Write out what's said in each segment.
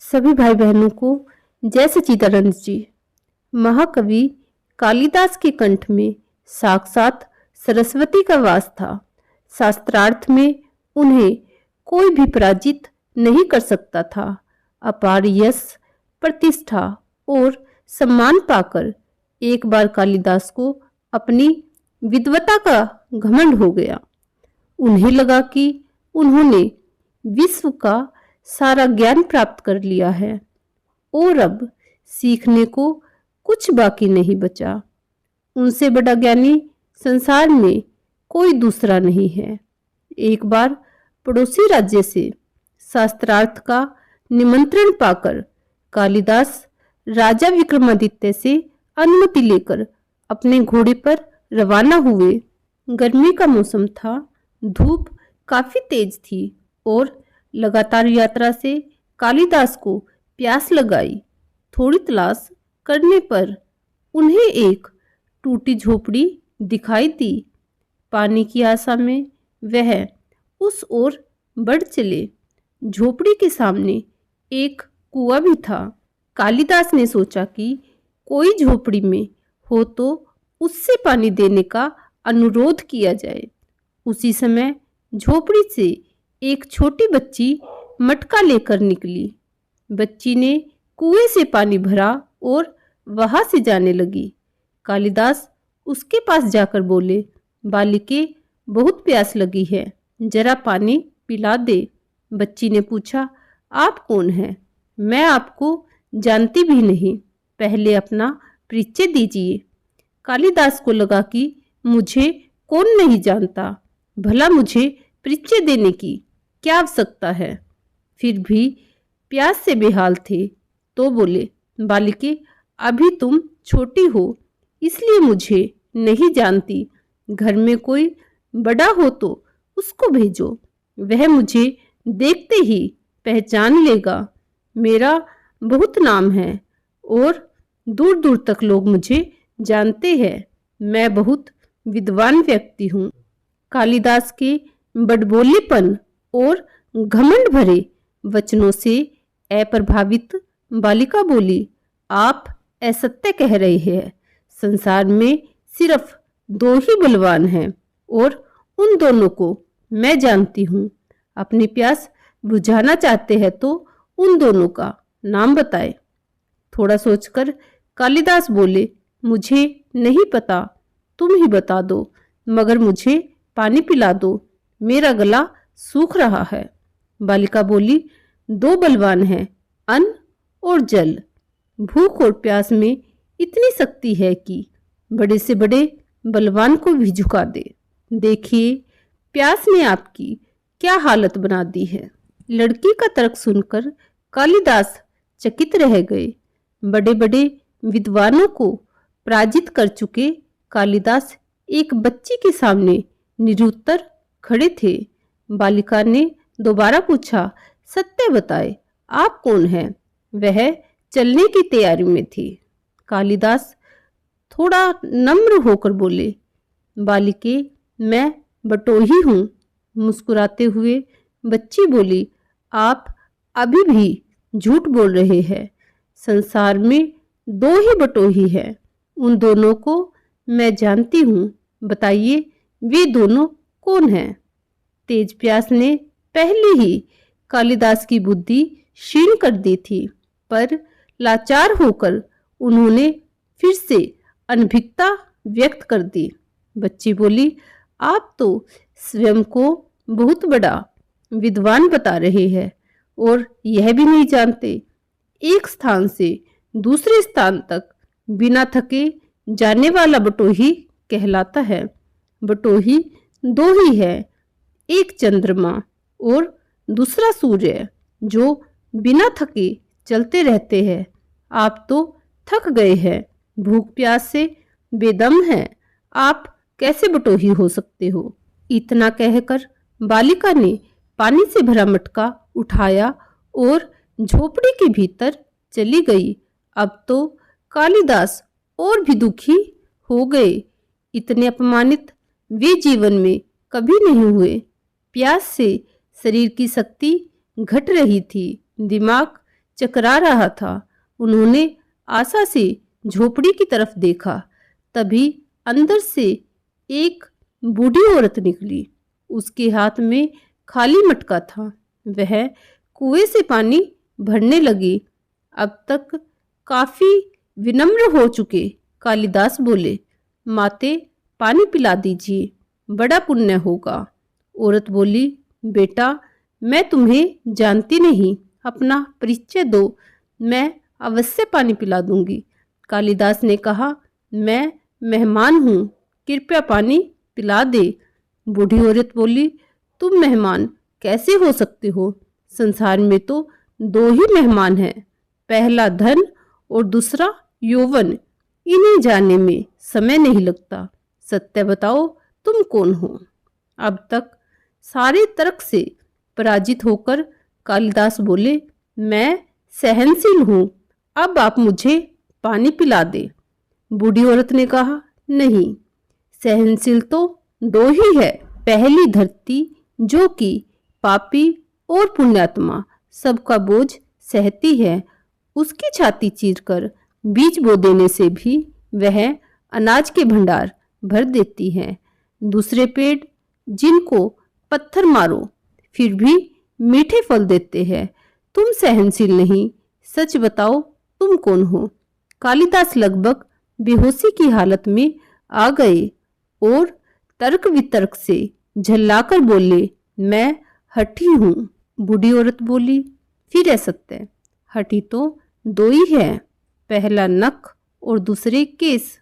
सभी भाई बहनों को जय सच्चिदानंद जी। महाकवि कालिदास के कंठ में साक्षात सरस्वती का वास था। शास्त्रार्थ में उन्हें कोई भी पराजित नहीं कर सकता था। अपार यश, प्रतिष्ठा और सम्मान पाकर एक बार कालिदास को अपनी विद्वता का घमंड हो गया। उन्हें लगा कि उन्होंने विश्व का सारा ज्ञान प्राप्त कर लिया है और अब सीखने को कुछ बाकी नहीं बचा। उनसे बड़ा ज्ञानी संसार में कोई दूसरा नहीं है। एक बार पड़ोसी राज्य से शास्त्रार्थ का निमंत्रण पाकर कालिदास राजा विक्रमादित्य से अनुमति लेकर अपने घोड़े पर रवाना हुए। गर्मी का मौसम था, धूप काफी तेज थी और लगातार यात्रा से कालिदास को प्यास लगाई। थोड़ी तलाश करने पर उन्हें एक टूटी झोपड़ी दिखाई दी। पानी की आशा में वह उस ओर बढ़ चले। झोपड़ी के सामने एक कुआं भी था। कालिदास ने सोचा कि कोई झोपड़ी में हो तो उससे पानी देने का अनुरोध किया जाए। उसी समय झोपड़ी से एक छोटी बच्ची मटका लेकर निकली। बच्ची ने कुएं से पानी भरा और वहां से जाने लगी। कालिदास उसके पास जाकर बोले, बालिके, बहुत प्यास लगी है, जरा पानी पिला दे। बच्ची ने पूछा, आप कौन हैं? मैं आपको जानती भी नहीं, पहले अपना परिचय दीजिए। कालिदास को लगा कि मुझे कौन नहीं जानता, भला मुझे परिचय देने की क्या आवश्यकता है। फिर भी प्यास से बेहाल थे तो बोले, बालिके, अभी तुम छोटी हो इसलिए मुझे नहीं जानती। घर में कोई बड़ा हो तो उसको भेजो, वह मुझे देखते ही पहचान लेगा। मेरा बहुत नाम है और दूर दूर तक लोग मुझे जानते हैं। मैं बहुत विद्वान व्यक्ति हूँ। कालिदास के बड़बोलेपन और घमंड भरे वचनों से अप्रभावित बालिका बोली, आप असत्य कह रहे हैं। संसार में सिर्फ दो ही बलवान हैं और उन दोनों को मैं जानती हूँ। अपनी प्यास बुझाना चाहते हैं तो उन दोनों का नाम बताए। थोड़ा सोचकर कालिदास बोले, मुझे नहीं पता, तुम ही बता दो, मगर मुझे पानी पिला दो, मेरा गला सूख रहा है। बालिका बोली, दो बलवान हैं, अन्न और जल। भूख और प्यास में इतनी शक्ति है कि बड़े से बड़े बलवान को भी झुका दे। देखिए, प्यास ने आपकी क्या हालत बना दी है। लड़की का तर्क सुनकर कालिदास चकित रह गए। बड़े बड़े विद्वानों को पराजित कर चुके कालिदास एक बच्ची के सामने निरुत्तर खड़े थे। बालिका ने दोबारा पूछा, सत्य बताए, आप कौन हैं? वह चलने की तैयारी में थी। कालिदास थोड़ा नम्र होकर बोले, बालिके, मैं बटोही हूँ। मुस्कुराते हुए बच्ची बोली, आप अभी भी झूठ बोल रहे हैं। संसार में दो ही बटोही हैं, उन दोनों को मैं जानती हूँ। बताइए, वे दोनों कौन हैं? तेज प्यास ने पहले ही कालिदास की बुद्धि क्षीण कर दी थी, पर लाचार होकर उन्होंने फिर से अनभिज्ञता व्यक्त कर दी। बच्ची बोली, आप तो स्वयं को बहुत बड़ा विद्वान बता रहे हैं और यह भी नहीं जानते एक स्थान से दूसरे स्थान तक बिना थके जाने वाला बटोही कहलाता है। बटोही दो ही है, एक चंद्रमा और दूसरा सूर्य, जो बिना थके चलते रहते हैं। आप तो थक गए हैं, भूख प्यास से बेदम हैं, आप कैसे बटोही हो सकते हो? इतना कहकर बालिका ने पानी से भरा मटका उठाया और झोपड़ी के भीतर चली गई। अब तो कालिदास और भी दुखी हो गए। इतने अपमानित वे जीवन में कभी नहीं हुए। प्यास से शरीर की शक्ति घट रही थी, दिमाग चकरा रहा था। उन्होंने आशा से झोपड़ी की तरफ देखा। तभी अंदर से एक बूढ़ी औरत निकली। उसके हाथ में खाली मटका था। वह कुएं से पानी भरने लगी। अब तक काफी विनम्र हो चुके कालिदास बोले, माते पानी पिला दीजिए, बड़ा पुण्य होगा। औरत बोली, बेटा मैं तुम्हें जानती नहीं, अपना परिचय दो, मैं अवश्य पानी पिला दूंगी। कालिदास ने कहा, मैं मेहमान हूँ, कृपया पानी पिला दे। बूढ़ी औरत बोली, तुम मेहमान कैसे हो सकते हो? संसार में तो दो ही मेहमान हैं, पहला धन और दूसरा यौवन। इन्हें जानने में समय नहीं लगता। सत्य बताओ, तुम कौन हो? अब तक सारे तर्क से पराजित होकर कालिदास बोले, मैं सहनशील हूँ, अब आप मुझे पानी पिला दे। बूढ़ी औरत ने कहा, नहीं, सहनशील तो दो ही है। पहली धरती जो कि पापी और पुण्यात्मा सबका बोझ सहती है, उसकी छाती चीरकर बीज बो देने से भी वह अनाज के भंडार भर देती है। दूसरे पेड़ जिनको पत्थर मारो फिर भी मीठे फल देते हैं। तुम सहनशील नहीं, सच बताओ तुम कौन हो? कालिदास लगभग बेहोशी की हालत में आ गए और तर्क वितर्क से झल्लाकर बोले, मैं हठी हूँ। बूढ़ी औरत बोली, फिर है सत्य? हठी तो दो ही है, पहला नख और दूसरे केस।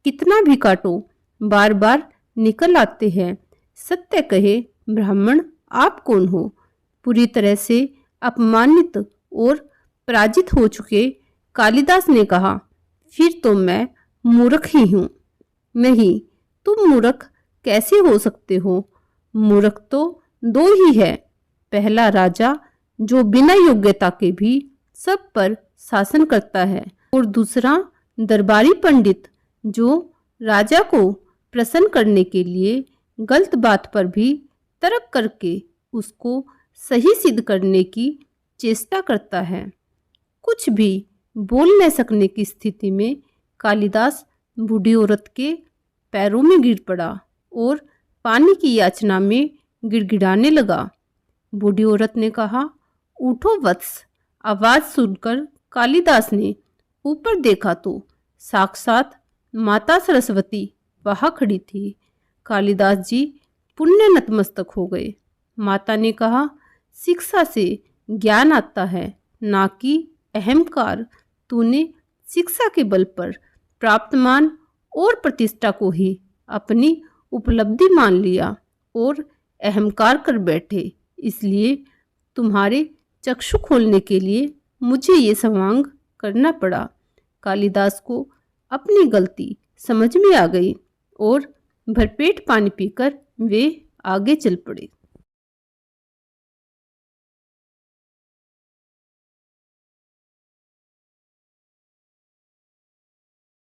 कितना भी काटो बार बार निकल आते हैं। सत्य कहे ब्राह्मण, आप कौन हो? पूरी तरह से अपमानित और पराजित हो चुके कालिदास ने कहा, फिर तो मैं मूर्ख ही हूँ। नहीं, तुम मूर्ख कैसे हो सकते हो? मूर्ख तो दो ही है, पहला राजा जो बिना योग्यता के भी सब पर शासन करता है और दूसरा दरबारी पंडित जो राजा को प्रसन्न करने के लिए गलत बात पर भी तर्क करके उसको सही सिद्ध करने की चेष्टा करता है। कुछ भी बोल न सकने की स्थिति में कालिदास बूढ़ी औरत के पैरों में गिर पड़ा और पानी की याचना में गिड़गिड़ाने लगा। बूढ़ी औरत ने कहा, उठो वत्स। आवाज सुनकर कालिदास ने ऊपर देखा तो साक्षात माता सरस्वती वहां खड़ी थी। कालिदास जी पुण्य नतमस्तक हो गए। माता ने कहा, शिक्षा से ज्ञान आता है, ना कि अहंकार। तूने शिक्षा के बल पर प्राप्त मान और प्रतिष्ठा को ही अपनी उपलब्धि मान लिया और अहंकार कर बैठे। इसलिए तुम्हारे चक्षु खोलने के लिए मुझे ये संवांग करना पड़ा। कालिदास को अपनी गलती समझ में आ गई और भरपेट पानी पीकर वे आगे चल पड़े।